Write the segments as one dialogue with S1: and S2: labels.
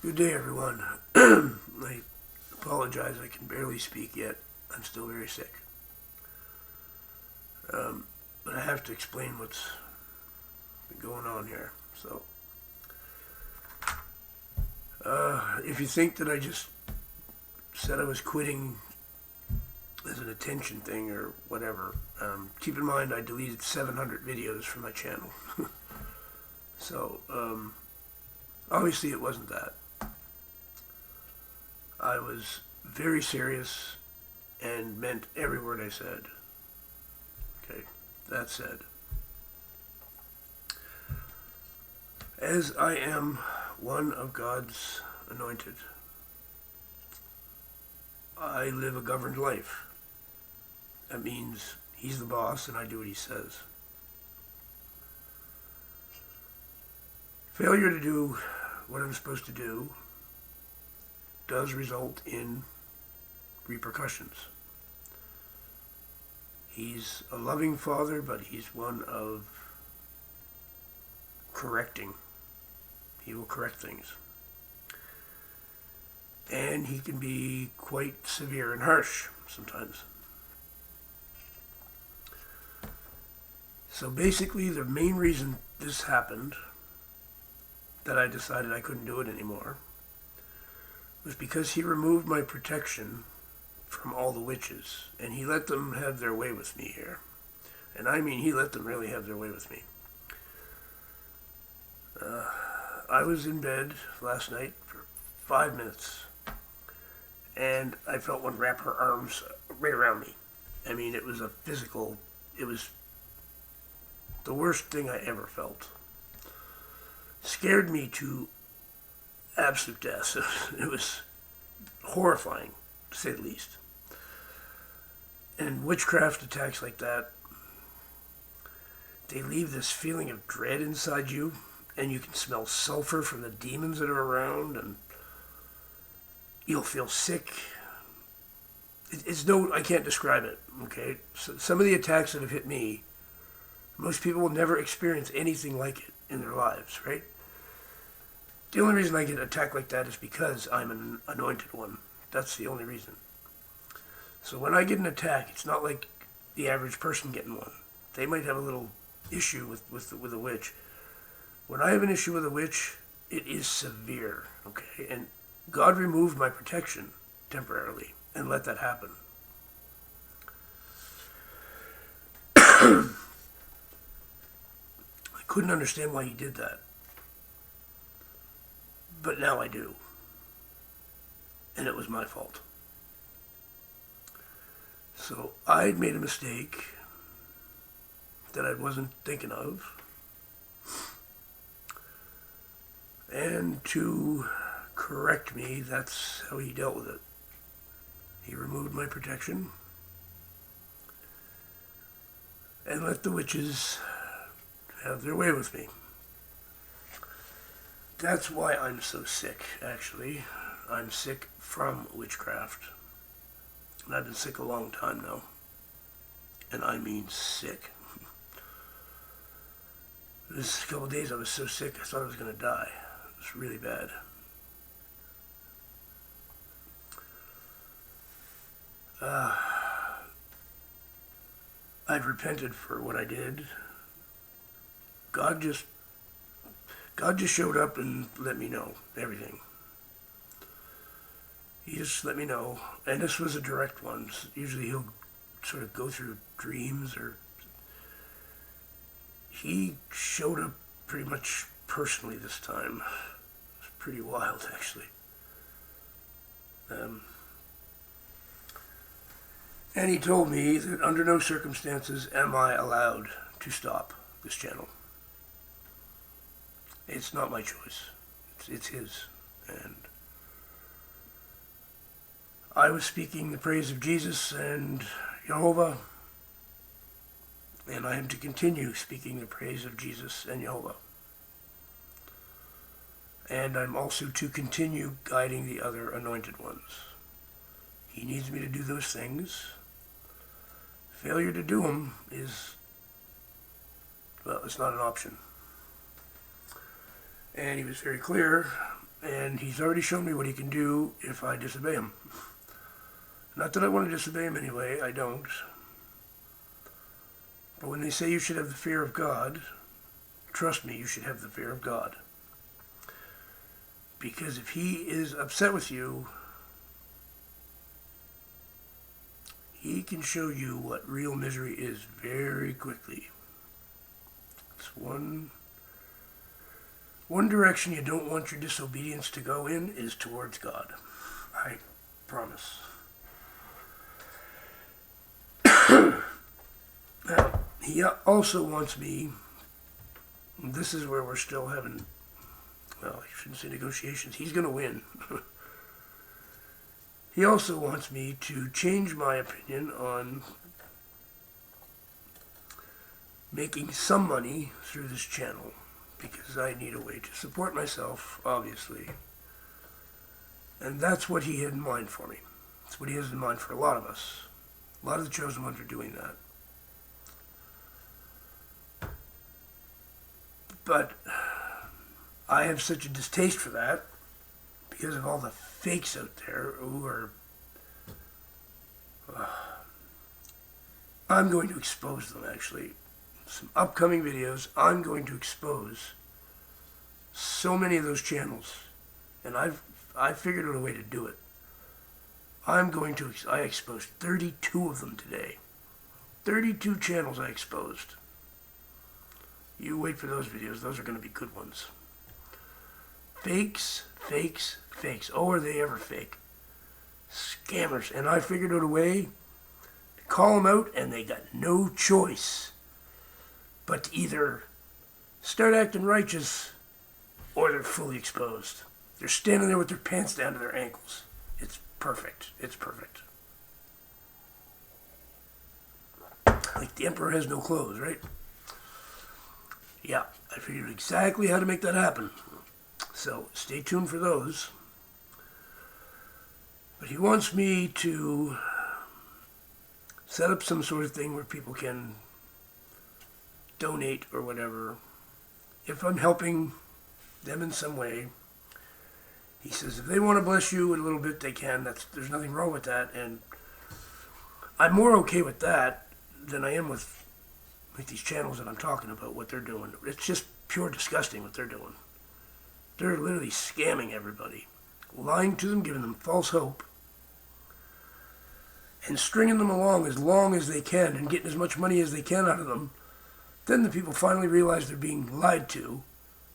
S1: Good day, everyone. I apologize, I can barely speak yet. I'm still very sick. But I have to explain what's been going on here. So, if you think that I just said I was quitting as an attention thing or whatever, keep in mind I deleted 700 videos from my channel. So, obviously it wasn't that. I was very serious and meant every word I said. Okay, that said, as I am one of God's anointed, I live a governed life. That means He's the boss and I do what He says. Failure to do what I'm supposed to do does result in repercussions. He's a loving Father, but He's one of correcting. He will correct things. And He can be quite severe and harsh sometimes. So basically, the main reason this happened, that I decided I couldn't do it anymore, was because He removed my protection from all the witches, and He let them have their way with me here. And I mean, He let them really have their way with me. I was in bed last night for 5 minutes, and I felt one wrap her arms right around me. I mean, it was it was the worst thing I ever felt. Scared me to absolute death. It was horrifying, to say the least. And witchcraft attacks like that, they leave this feeling of dread inside you, and you can smell sulfur from the demons that are around, and you'll feel sick. I can't describe it, okay? So some of the attacks that have hit me, most people will never experience anything like it in their lives, right? The only reason I get attacked like that is because I'm an anointed one. That's the only reason. So when I get an attack, it's not like the average person getting one. They might have a little issue with a witch. When I have an issue with a witch, it is severe, okay? And God removed my protection temporarily and let that happen. I couldn't understand why He did that. But now I do. And it was my fault. So I'd made a mistake that I wasn't thinking of. And to correct me, that's how He dealt with it. He removed my protection and let the witches have their way with me. That's why I'm so sick, actually. I'm sick from witchcraft. And I've been sick a long time now. And I mean sick. This couple of days I was so sick I thought I was going to die. It was really bad. I've repented for what I did. God just showed up and let me know everything. He just let me know. And this was a direct one. Usually He'll sort of go through dreams, or He showed up pretty much personally this time. It was pretty wild, actually. And He told me that under no circumstances am I allowed to stop this channel. It's not my choice. It's His. And I was speaking the praise of Jesus and Jehovah, and I am to continue speaking the praise of Jesus and Jehovah. And I'm also to continue guiding the other anointed ones. He needs me to do those things. Failure to do them is, well, it's not an option. And He was very clear, And he's already shown me what he can do if I disobey him. Not that I want to disobey him anyway, I don't. But when they say you should have the fear of God, trust me, you should have the fear of God. Because if he is upset with you, he can show you what real misery is very quickly. It's one direction you don't want your disobedience to go in is towards God. I promise. Now, he also wants me, and this is where we're still having, well, I shouldn't say negotiations, he's going to win. He also wants me to change my opinion on making some money through this channel, because I need a way to support myself, obviously. And that's what he had in mind for me. That's what he has in mind for a lot of us. A lot of the chosen ones are doing that. But I have such a distaste for that because of all the fakes out there who are... I'm going to expose them, actually. Some upcoming videos, I'm going to expose so many of those channels. And I figured out a way to do it. I exposed 32 of them today. 32 channels I exposed. You wait for those videos. Those are going to be good ones. Fakes, fakes, fakes. Oh, are they ever fake? Scammers. And I figured out a way to call them out, and they got no choice but to either start acting righteous or they're fully exposed. They're standing there with their pants down to their ankles. It's perfect. It's perfect. Like the emperor has no clothes, right? Yeah, I figured exactly how to make that happen. So stay tuned for those. But he wants me to set up some sort of thing where people can donate or whatever. If I'm helping them in some way, he says if they want to bless you a little bit, they can. There's nothing wrong with that. And I'm more okay with that than I am with these channels that I'm talking about, what they're doing. It's just pure disgusting what they're doing. They're literally scamming everybody, lying to them, giving them false hope, and stringing them along as long as they can and getting as much money as they can out of them. Then the people finally realize they're being lied to,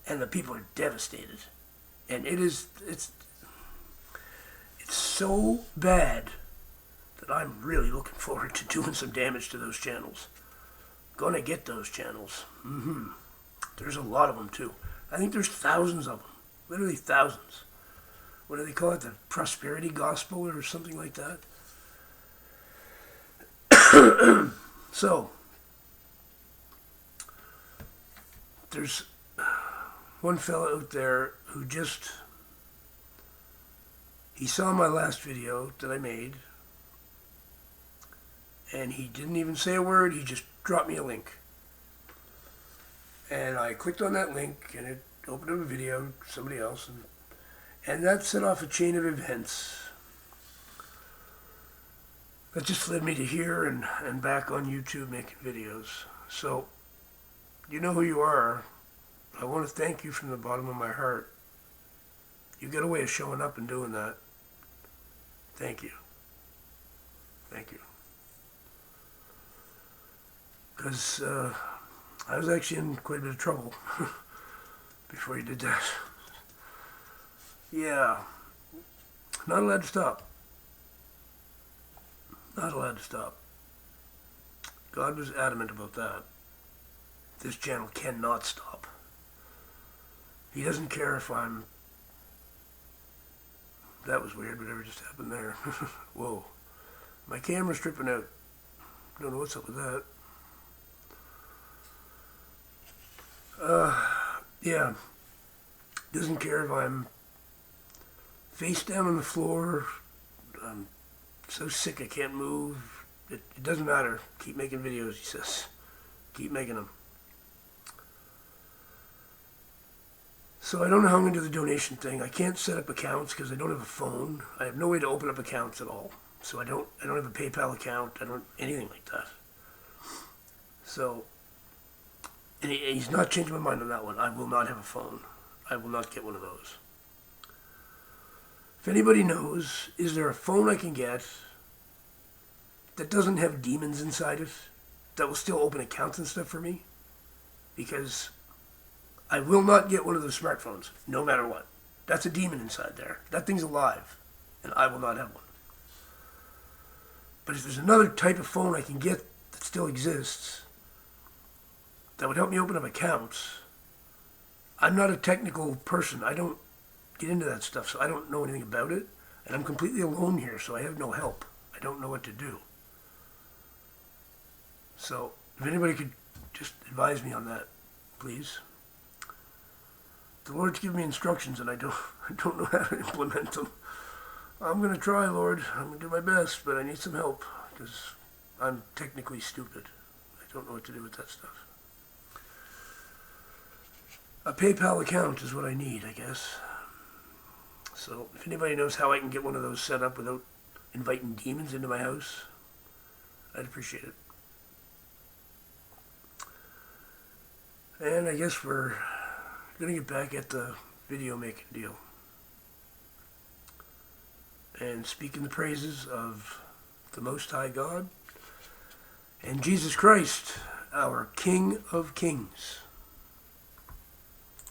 S1: and the people are devastated. And it's so bad that I'm really looking forward to doing some damage to those channels. Gonna get those channels. There's a lot of them too. I think there's thousands of them. Literally thousands. What do they call it? The prosperity gospel or something like that? So, there's one fella out there who he saw my last video that I made, and he didn't even say a word, he just dropped me a link. And I clicked on that link, and it opened up a video, somebody else, and that set off a chain of events that just led me to here and back on YouTube making videos. So, you know who you are. I want to thank you from the bottom of my heart. You got a way of showing up and doing that. Thank you. Thank you. Because I was actually in quite a bit of trouble before you did that. Yeah. Not allowed to stop. Not allowed to stop. God was adamant about that. This channel cannot stop. He doesn't care if I'm... That was weird, whatever just happened there. Whoa. My camera's tripping out. Don't know what's up with that. Yeah. Doesn't care if I'm face down on the floor. I'm so sick I can't move. It doesn't matter. Keep making videos, he says. Keep making them. So I don't know how I'm going to do the donation thing. I can't set up accounts because I don't have a phone. I have no way to open up accounts at all. So I don't have a PayPal account. I don't anything like that. So, and he's not changed my mind on that one. I will not have a phone. I will not get one of those. If anybody knows, is there a phone I can get that doesn't have demons inside it, that will still open accounts and stuff for me? Because I will not get one of those smartphones, no matter what. That's a demon inside there. That thing's alive, and I will not have one. But if there's another type of phone I can get that still exists, that would help me open up accounts. I'm not a technical person. I don't get into that stuff, so I don't know anything about it. And I'm completely alone here, so I have no help. I don't know what to do. So, if anybody could just advise me on that, please. The Lord's given me instructions, and I don't know how to implement them. I'm going to try, Lord. I'm going to do my best, but I need some help, because I'm technically stupid. I don't know what to do with that stuff. A PayPal account is what I need, I guess. So, if anybody knows how I can get one of those set up without inviting demons into my house, I'd appreciate it. And I guess we're going to get back at the video making deal. And speaking the praises of the Most High God and Jesus Christ, our King of Kings.